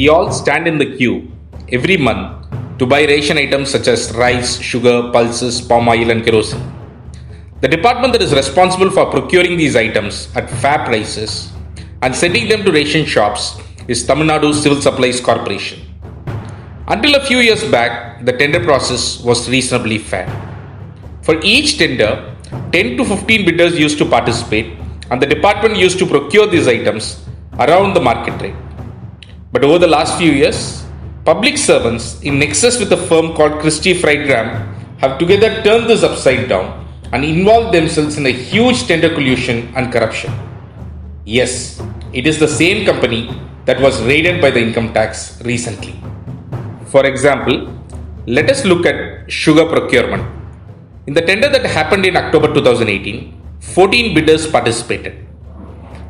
We all stand in the queue every month to buy ration items such as rice, sugar, pulses, palm oil, and kerosene. The department that is responsible for procuring these items at fair prices and sending them to ration shops is Tamil Nadu Civil Supplies Corporation. Until a few years back, the tender process was reasonably fair. For each tender, 10 to 15 bidders used to participate, and the department used to procure these items around the market rate. But over the last few years, public servants in nexus with a firm called Crore PDS have together turned this upside down and involved themselves in a huge tender collusion and corruption. Yes, it is the same company that was raided by the income tax recently. For example, let us look at sugar procurement. In the tender that happened in October 2018, 14 bidders participated.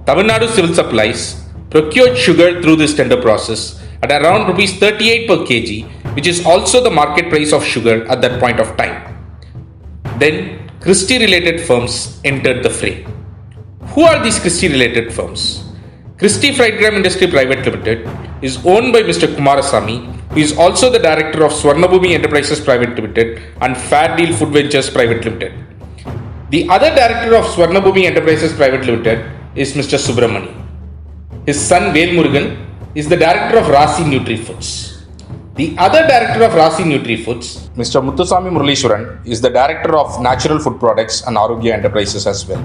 Tamil Nadu Civil Supplies procured sugar through this tender process at around Rs 38 per kg, which is also the market price of sugar at that point of time. Then, Christie-related firms entered the fray. Who are these Christie-related firms? Crore PDS Industry Private Limited is owned by Mr. Kumarasamy, who is also the director of Swarnabhumi Enterprises Private Limited and Fair Deal Food Ventures Private Limited. The other director of Swarnabhumi Enterprises Private Limited is Mr. Subramani. His son Velmurugan is the director of Rasi Nutri-Foods. The other director of Rasi Nutri-Foods, Mr. Muthuswamy Muralishwaran, is the director of Natural Food Products and Arogya Enterprises as well.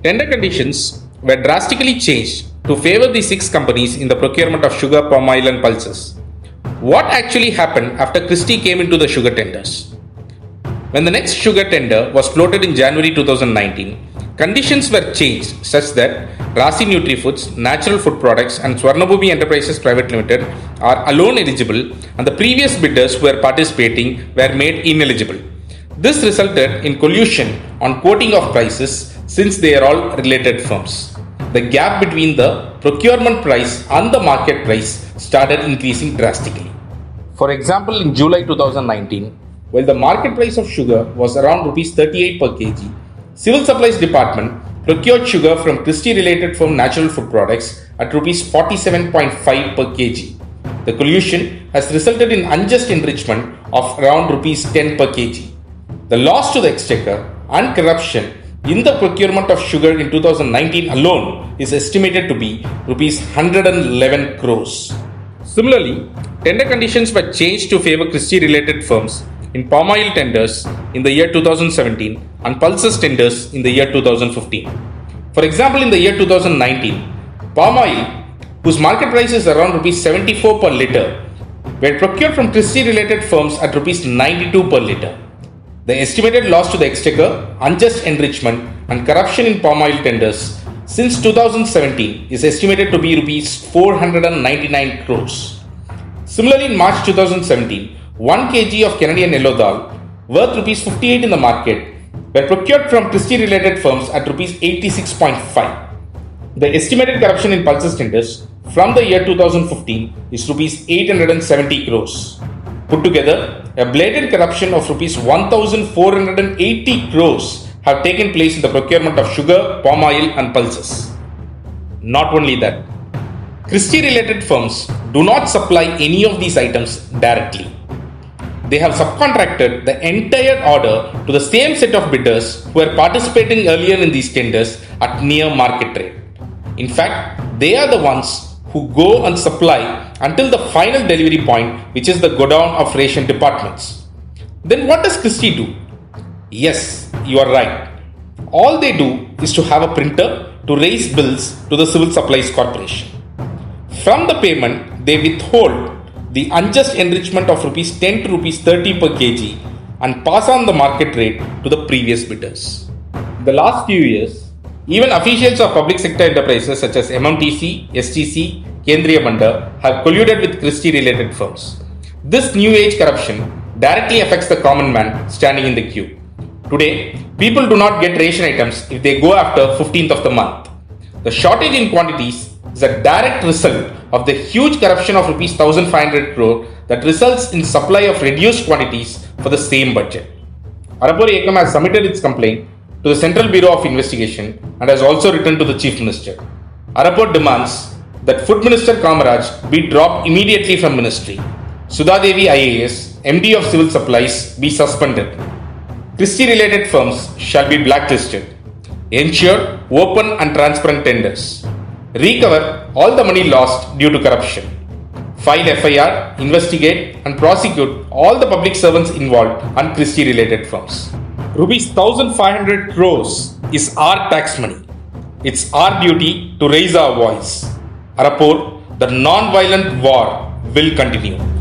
Tender conditions were drastically changed to favor the 6 companies in the procurement of sugar, palm oil and pulses. What actually happened after Christie came into the sugar tenders? When the next sugar tender was floated in January 2019, conditions were changed such that Rasi Nutri-Foods, Natural Food Products and Swarnabhumi Enterprises Private Limited are alone eligible and the previous bidders who were participating were made ineligible. This resulted in collusion on quoting of prices since they are all related firms. The gap between the procurement price and the market price started increasing drastically. For example, in July 2019, while the market price of sugar was around Rs 38 per kg, Civil Supplies Department procured sugar from Christie-related firm Natural Food Products at Rs 47.5 per kg. The collusion has resulted in unjust enrichment of around Rs 10 per kg. The loss to the exchequer and corruption in the procurement of sugar in 2019 alone is estimated to be Rs 111 crores. Similarly, tender conditions were changed to favor Christie-related firms in palm oil tenders in the year 2017 and pulses tenders in the year 2015. For example, in the year 2019, palm oil, whose market price is around Rs 74 per litre, were procured from Christie-related firms at Rs 92 per litre. The estimated loss to the exchequer, unjust enrichment and corruption in palm oil tenders since 2017 is estimated to be Rs 499 crores. Similarly, in March 2017, 1 kg of Canadian yellow dal, worth Rs 58 in the market, were procured from Christie-related firms at Rs 86.5. The estimated corruption in pulses tenders from the year 2015 is Rs 870 crores. Put together, a blatant corruption of Rs 1,480 crores have taken place in the procurement of sugar, palm oil and pulses. Not only that, Christie-related firms do not supply any of these items directly. They have subcontracted the entire order to the same set of bidders who were participating earlier in these tenders at near market rate. In fact, they are the ones who go and supply until the final delivery point, which is the godown of ration departments. Then what does Christie do? Yes, you are right. All they do is to have a printer to raise bills to the Civil Supplies Corporation. From the payment, they withhold the unjust enrichment of Rs 10 to Rs 30 per kg and pass on the market rate to the previous bidders. In the last few years, even officials of public sector enterprises such as MMTC, STC, Kendriya Bandar have colluded with Christie-related firms. This new age corruption directly affects the common man standing in the queue. Today, people do not get ration items if they go after 15th of the month. The shortage in quantities is a direct result of the huge corruption of Rs 1,500 crore that results in supply of reduced quantities for the same budget. Arapur Ekam has submitted its complaint to the Central Bureau of Investigation and has also written to the Chief Minister. Arapur demands that Food Minister Kamaraj be dropped immediately from ministry. Sudha Devi IAS, MD of Civil Supplies, be suspended. Christie-related firms shall be blacklisted. Ensure open and transparent tenders. Recover all the money lost due to corruption. File FIR, investigate and prosecute all the public servants involved and Christie-related firms. Rupees 1,500 crores is our tax money. It's our duty to raise our voice. Rapport, the non-violent war will continue.